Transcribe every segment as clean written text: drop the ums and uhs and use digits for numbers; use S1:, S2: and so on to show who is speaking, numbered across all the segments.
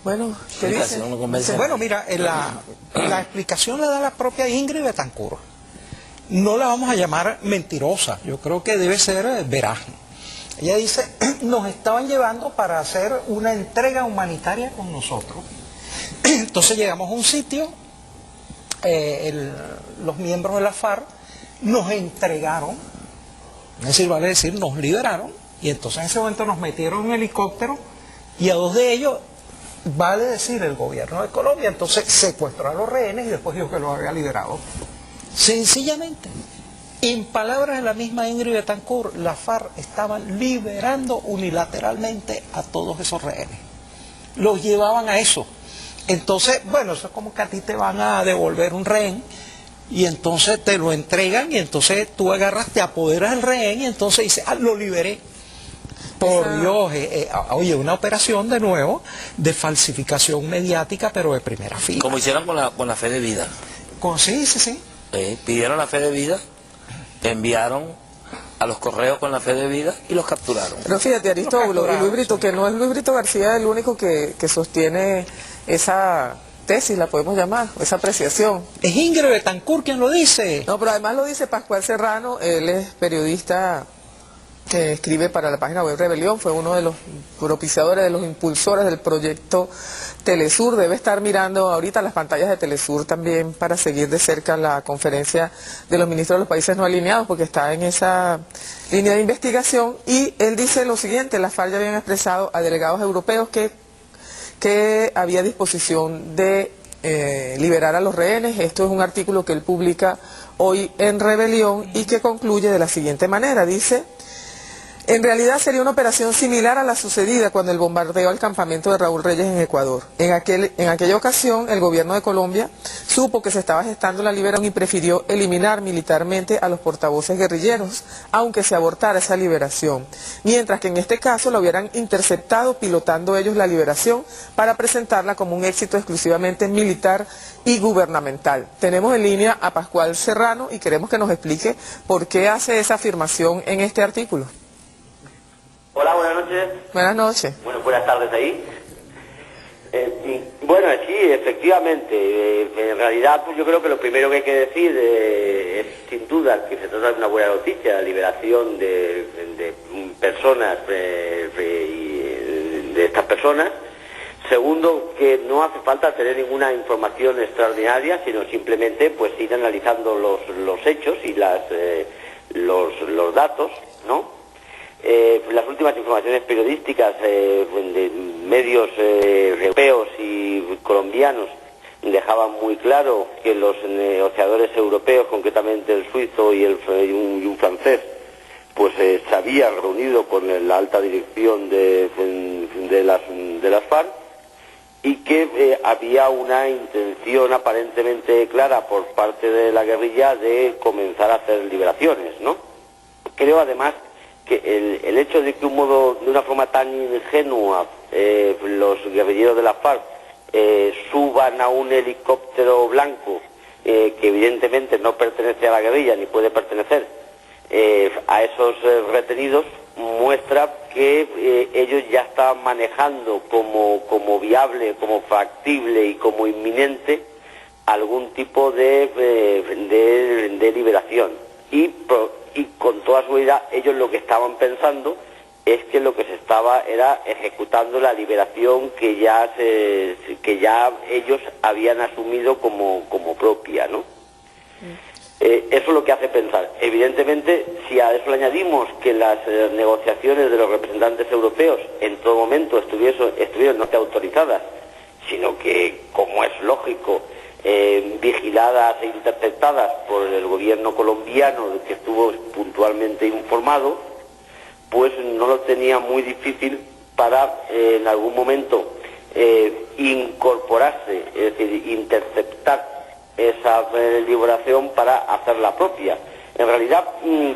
S1: Bueno, ¿qué dice?
S2: No me convence.
S3: Bueno, mira, la explicación la da la propia Ingrid Betancourt. No la vamos a llamar mentirosa, yo creo que debe ser veraz. Ella dice, nos estaban llevando para hacer una entrega humanitaria con nosotros. Entonces llegamos a un sitio, los miembros de la FARC nos entregaron, es decir, vale decir, nos liberaron, y entonces en ese momento nos metieron en un helicóptero, y a dos de ellos, vale decir, el gobierno de Colombia, entonces secuestró a los rehenes y después dijo que los había liberado. Sencillamente, en palabras de la misma Ingrid Betancourt, la FARC estaban liberando unilateralmente a todos esos rehenes. Los llevaban a eso. Entonces, bueno, eso es como que a ti te van a devolver un rehén y entonces te lo entregan y entonces tú agarras, te apoderas del rehén y entonces dices, lo liberé. Por Dios, oye, una operación de nuevo de falsificación mediática, pero de primera fila.
S2: Como hicieron con la fe de vida.
S3: Sí.
S2: Pidieron la fe de vida, enviaron a los correos con la fe de vida y los capturaron.
S1: Pero fíjate, Aristóbulo y Luis Brito, que no es Luis Brito García el único que sostiene esa tesis, la podemos llamar, esa apreciación.
S3: Es Ingrid Betancourt quien lo dice.
S1: No, pero además lo dice Pascual Serrano, él es periodista que escribe para la página web Rebelión, fue uno de los propiciadores, de los impulsores del proyecto Telesur. Debe estar mirando ahorita las pantallas de Telesur también para seguir de cerca la conferencia de los ministros de los países no alineados, porque está en esa línea de investigación. Y él dice lo siguiente: las FARC ya habían expresado a delegados europeos que había disposición de liberar a los rehenes. Esto es un artículo que él publica hoy en Rebelión y que concluye de la siguiente manera. Dice: en realidad sería una operación similar a la sucedida cuando el bombardeo al campamento de Raúl Reyes en Ecuador. En aquella ocasión, el gobierno de Colombia supo que se estaba gestando la liberación y prefirió eliminar militarmente a los portavoces guerrilleros, aunque se abortara esa liberación. Mientras que en este caso lo hubieran interceptado pilotando ellos la liberación para presentarla como un éxito exclusivamente militar y gubernamental. Tenemos en línea a Pascual Serrano y queremos que nos explique por qué hace esa afirmación en este artículo.
S4: Hola, buenas noches.
S1: Buenas noches.
S4: Bueno, buenas tardes ahí. Bueno, sí, efectivamente. En realidad, pues yo creo que lo primero que hay que decir es, sin duda, que se trata de una buena noticia, la liberación de personas, de estas personas. Segundo, que no hace falta tener ninguna información extraordinaria, sino simplemente pues ir analizando los hechos y los datos, ¿no? Las últimas informaciones periodísticas de medios europeos y colombianos dejaban muy claro que los negociadores europeos, concretamente el suizo y un francés, pues se habían reunido con la alta dirección de las FARC y que había una intención aparentemente clara por parte de la guerrilla de comenzar a hacer liberaciones, ¿no? Creo además que el hecho de que de una forma tan ingenua los guerrilleros de la FARC suban a un helicóptero blanco que evidentemente no pertenece a la guerrilla ni puede pertenecer a esos retenidos, muestra que ellos ya estaban manejando como viable, como factible y como inminente algún tipo de liberación. Y con toda seguridad ellos lo que estaban pensando es que lo que se estaba era ejecutando la liberación que ya ellos habían asumido como propia, ¿no? Eso es lo que hace pensar. Evidentemente, si a eso le añadimos que las negociaciones de los representantes europeos en todo momento estuvieron no autorizadas, sino que, como es lógico, vigiladas e interceptadas por el gobierno colombiano, que estuvo puntualmente informado, pues no lo tenía muy difícil para en algún momento incorporarse, es decir, interceptar esa liberación para hacerla propia. En realidad,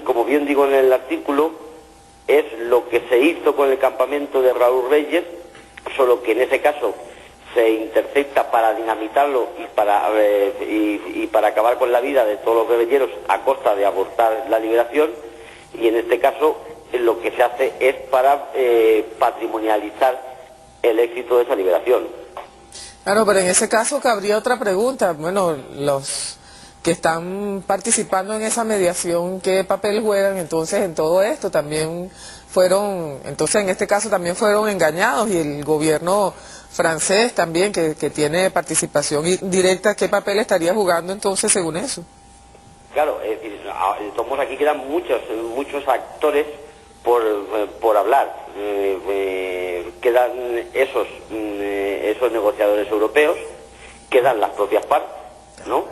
S4: como bien digo en el artículo, es lo que se hizo con el campamento de Raúl Reyes, solo que en ese caso se intercepta para dinamitarlo y para acabar con la vida de todos los guerrilleros a costa de abortar la liberación, y en este caso lo que se hace es para patrimonializar el éxito de esa liberación.
S1: Claro, pero en ese caso cabría otra pregunta. Bueno, los que están participando en esa mediación, ¿qué papel juegan entonces en todo esto? También fueron, entonces en este caso también fueron engañados, y el gobierno francés también, que tiene participación directa, ¿qué papel estaría jugando entonces según eso?
S4: Claro, es decir, somos aquí quedan muchos actores por hablar. Quedan esos negociadores europeos, quedan las propias partes, ¿no?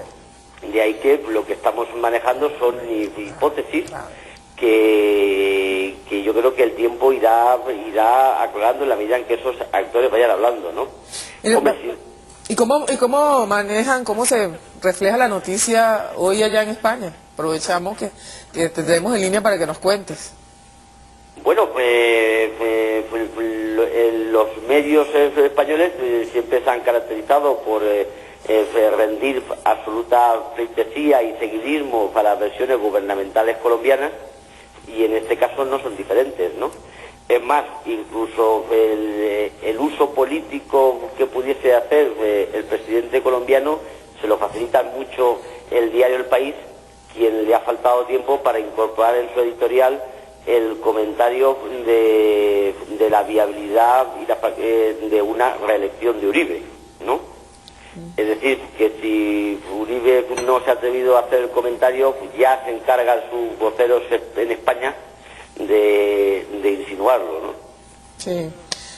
S4: De ahí que lo que estamos manejando son hipótesis que yo creo que el tiempo irá aclarando en la medida en que esos actores vayan hablando, ¿no?
S1: ¿Y cómo manejan, cómo se refleja la noticia hoy allá en España? Aprovechamos que te tenemos en línea para que nos cuentes.
S4: Bueno, los medios españoles siempre se han caracterizado por rendir absoluta pleitesía y seguidismo para las versiones gubernamentales colombianas, y en este caso no son diferentes, ¿no? Es más, incluso el uso político que pudiese hacer el presidente colombiano se lo facilita mucho el diario El País, quien le ha faltado tiempo para incorporar en su editorial el comentario de la viabilidad de una reelección de Uribe, ¿no? Es decir, que si Uribe no se ha atrevido a hacer el comentario, ya se encargan sus voceros en España de insinuarlo, ¿no?
S1: Sí.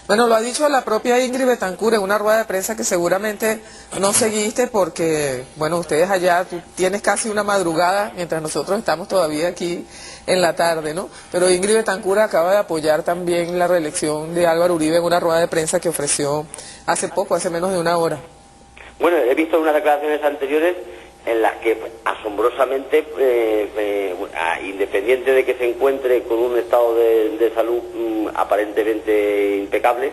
S1: Bueno, lo ha dicho la propia Ingrid Betancourt en una rueda de prensa que seguramente no seguiste porque, bueno, ustedes allá, tú tienes casi una madrugada, mientras nosotros estamos todavía aquí en la tarde, ¿no? Pero Ingrid Betancourt acaba de apoyar también la reelección de Álvaro Uribe en una rueda de prensa que ofreció hace poco, hace menos de una hora.
S4: Bueno, he visto unas declaraciones anteriores en las que asombrosamente, independiente de que se encuentre con un estado de salud aparentemente impecable,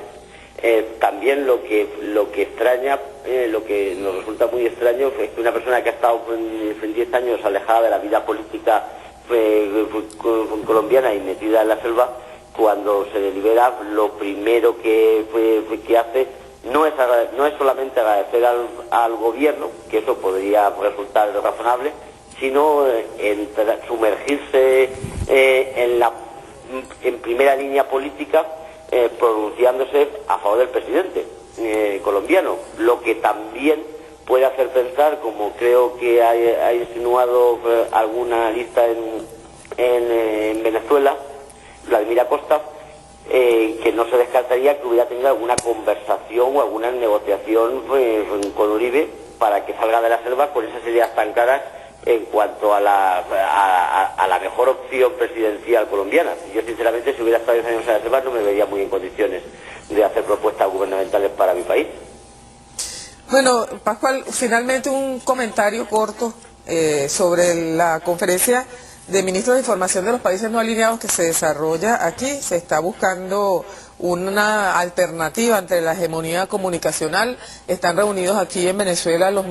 S4: también lo que extraña, lo que nos resulta muy extraño es que una persona que ha estado 10 años alejada de la vida política colombiana y metida en la selva, cuando se le libera, lo primero que hace no es solamente agradecer al gobierno, que eso podría resultar razonable, sino sumergirse en primera línea política, pronunciándose a favor del presidente colombiano, lo que también puede hacer pensar, como creo que ha insinuado alguna lista en Venezuela, Vladimir Acosta, que no se descartaría que hubiera tenido alguna conversación o alguna negociación con Uribe para que salga de la selva con esas ideas tan claras en cuanto a la mejor opción presidencial colombiana. Yo sinceramente, si hubiera estado 10 años en la selva, no me vería muy en condiciones de hacer propuestas gubernamentales para mi país.
S1: Bueno, Pascual, finalmente un comentario corto sobre la conferencia de ministros de información de los países no alineados que se desarrolla aquí. Se está buscando una alternativa ante la hegemonía comunicacional. Están reunidos aquí en Venezuela los